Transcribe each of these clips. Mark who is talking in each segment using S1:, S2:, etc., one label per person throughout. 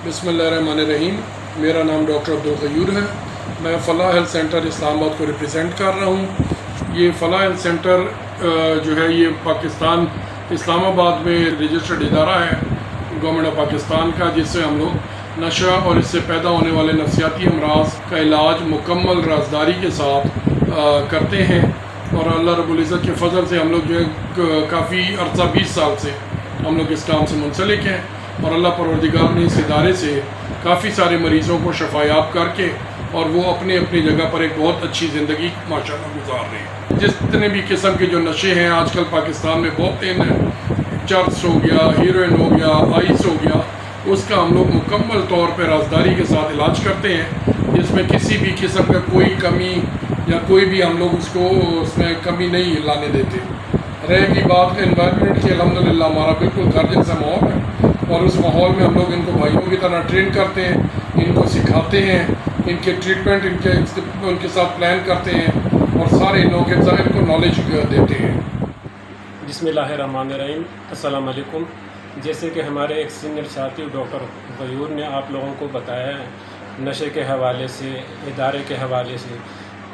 S1: बिस्मिल्लाहिर्रहमानिर्रहीम। मेरा नाम डॉक्टर अब्दुल गयूर है। मैं फलाह हेल्थ सेंटर इस्लामाबाद को रिप्रेजेंट कर रहा हूँ। ये फलाह हेल्थ सेंटर जो है ये पाकिस्तान इस्लामाबाद में रजिस्टर्ड इदारा है गवर्नमेंट ऑफ पाकिस्तान का, जिससे हम लोग नशा और इससे पैदा होने वाले नफसियाती अमराज का इलाज मुकम्मल राजदारी के साथ करते हैं। और अल्लाह रब्बुल इज़्ज़त के फ़ज़ल से हम लोग जो है काफ़ी अर्सा 20 साल से हम लोग इस काम से मुंसलिक हैं। और अल्लाह परवरदिगार ने इस इदारे से काफ़ी सारे मरीज़ों को शफ़ायाब करके और वो अपनी अपनी जगह पर एक बहुत अच्छी ज़िंदगी माशाअल्लाह गुजार रहे हैं। जितने भी किस्म के जो नशे हैं आजकल पाकिस्तान में बहुत इन हैं, चर्स हो गया, हीरोइन हो गया, आइस हो गया, उसका हम लोग मुकम्मल तौर पर राजदारी के साथ इलाज करते हैं, जिसमें किसी भी किस्म का कोई कमी या कोई भी हम लोग उसमें कमी नहीं लाने देते। रहेगी बात एनवायरनमेंट की, अल्हम्दुलिल्लाह हमारा बिल्कुल घर जैसा माहौल है और उस माहौल में हम लोग इनको भाइयों की तरह ट्रेन करते हैं, इनको सिखाते हैं, इनके ट्रीटमेंट उनके साथ प्लान करते हैं और सारे लोगों के साथ इनको नॉलेज देते हैं।
S2: बिस्मिल्लाहिर्रहमानिर्रहीम, अस्सलाम वालेकुम। जैसे कि हमारे एक सीनियर साथी डॉक्टर गयूर ने आप लोगों को बताया है नशे के हवाले से, इदारे के हवाले से,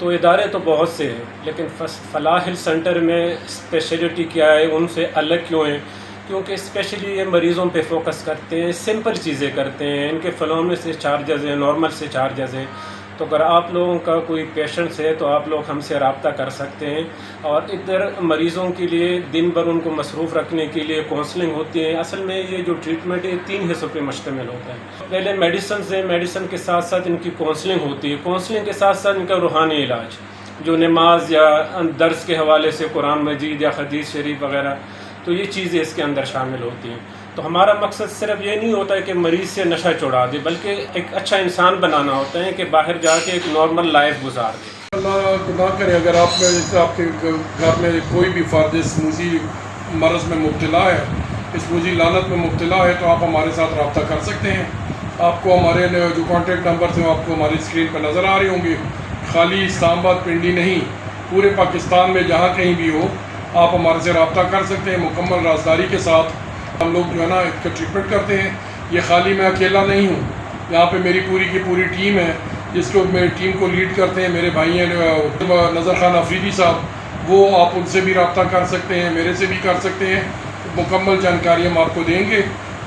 S2: तो इदारे तो बहुत से हैं, लेकिन फलाह हेल्थ सेंटर में स्पेशलिटी क्या है, उनसे अलग क्यों है? क्योंकि स्पेशली ये मरीज़ों पे फोकस करते हैं, सिंपल चीज़ें करते हैं। इनके फ़लों में से चार्जेज़ हैं, नॉर्मल से चार्जेज़ हैं। तो अगर आप लोगों का कोई पेशेंट्स है तो आप लोग हमसे रब्ता कर सकते हैं। और इधर मरीज़ों के लिए दिन भर उनको मसरूफ़ रखने के लिए काउंसलिंग होती है। असल में ये जो ट्रीटमेंट है 3 हिस्सों पे मुश्तमिल होता है। पहले मेडिसिन है, मेडिसिन के साथ साथ इनकी काउंसलिंग होती है, काउंसलिंग के साथ साथ इनका रूहानी इलाज, जो नमाज या दर्स के हवाले से कुरान मजीद या हदीस शरीफ वगैरह, तो ये चीज़ें इसके अंदर शामिल होती हैं। तो हमारा मकसद सिर्फ ये नहीं होता है कि मरीज़ से नशा छुड़ा दे, बल्कि एक अच्छा इंसान बनाना होता है कि बाहर जाके एक नॉर्मल लाइफ गुजार दे।
S1: अल्लाह ना करे अगर आपके घर में कोई भी फ़र्द इस मूजी मरज़ में मुब्तला है, इस मूजी लानत में मुब्तला है, तो आप हमारे साथ रब्ता कर सकते हैं। आपको हमारे जो कॉन्टेक्ट नंबर हैं आपको हमारी स्क्रीन पर नज़र आ रहे होंगे। खाली इस्लामाबाद पिंडी नहीं, पूरे पाकिस्तान में जहाँ कहीं भी हो आप हमारे से रब्ता कर सकते हैं। मुकम्मल राजदारी के साथ हम लोग जो है ना इसका ट्रीटमेंट करते हैं। ये खाली मैं अकेला नहीं हूँ, यहाँ पे मेरी पूरी की पूरी टीम है, जिसको मेरी टीम को लीड करते हैं मेरे भाई हैं नज़र खान अफरीदी साहब, वो आप उनसे भी रब्ता कर सकते हैं, मेरे से भी कर सकते हैं। मुकम्मल जानकारी हम आपको देंगे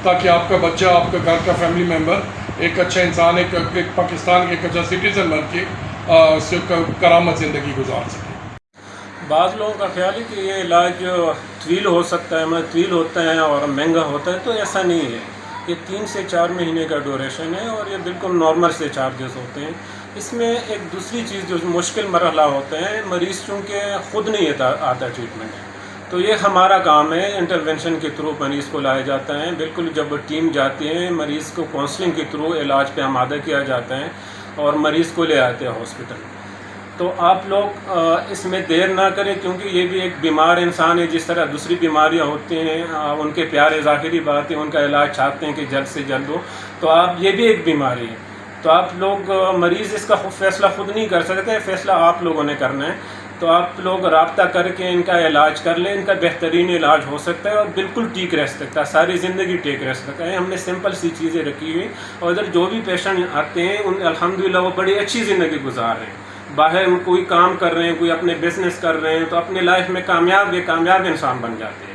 S1: ताकि आपका बच्चा, आपका घर का फैमिली मेम्बर एक अच्छा इंसान, एक पाकिस्तान के एक अच्छा सिटीज़न बन के करामत ज़िंदगी गुजार सके।
S2: बाज़ लोगों का ख्याल है कि ये इलाज तवील हो सकता है, मतलब तवील होता है और महंगा होता है, तो ऐसा नहीं है। ये 3 से 4 महीने का ड्यूरेशन है और ये बिल्कुल नॉर्मल से चार्जेस होते हैं। इसमें एक दूसरी चीज़ जो मुश्किल मरहला होते हैं, मरीज़ चूँकि ख़ुद नहीं आता ट्रीटमेंट, तो ये हमारा काम है, इंटरवेंशन के थ्रू मरीज़ को लाया जाता है। बिल्कुल जब टीम जाती है, मरीज़ को काउंसलिंग के थ्रू इलाज पे आमादा किया जाता है और मरीज़ को ले आते हैं हॉस्पिटल। तो आप लोग इसमें देर ना करें, क्योंकि ये भी एक बीमार इंसान है, जिस तरह दूसरी बीमारियां होती हैं। उनके प्यारे ज़ाहिरी बात है, उनका इलाज चाहते हैं कि जल्द से जल्द हो, तो आप ये भी एक बीमारी है। तो आप लोग मरीज़ इसका फ़ैसला ख़ुद नहीं कर सकते, फ़ैसला आप लोगों ने करना है। तो आप लोग रब्ता करके इनका इलाज कर लें, इनका बेहतरीन इलाज हो सकता है और बिल्कुल ठीक रह सकता है, सारी ज़िंदगी ठीक रह सकता है। हमने सिंपल सी चीज़ें रखी हुई और इधर जो भी पेशेंट आते हैं उन अल्हम्दुलिल्लाह वो बड़ी अच्छी ज़िंदगी गुजार रहे हैं। बाहर कोई काम कर रहे हैं, कोई अपने बिज़नेस कर रहे हैं, तो अपनी लाइफ में कामयाब इंसान बन जाते हैं।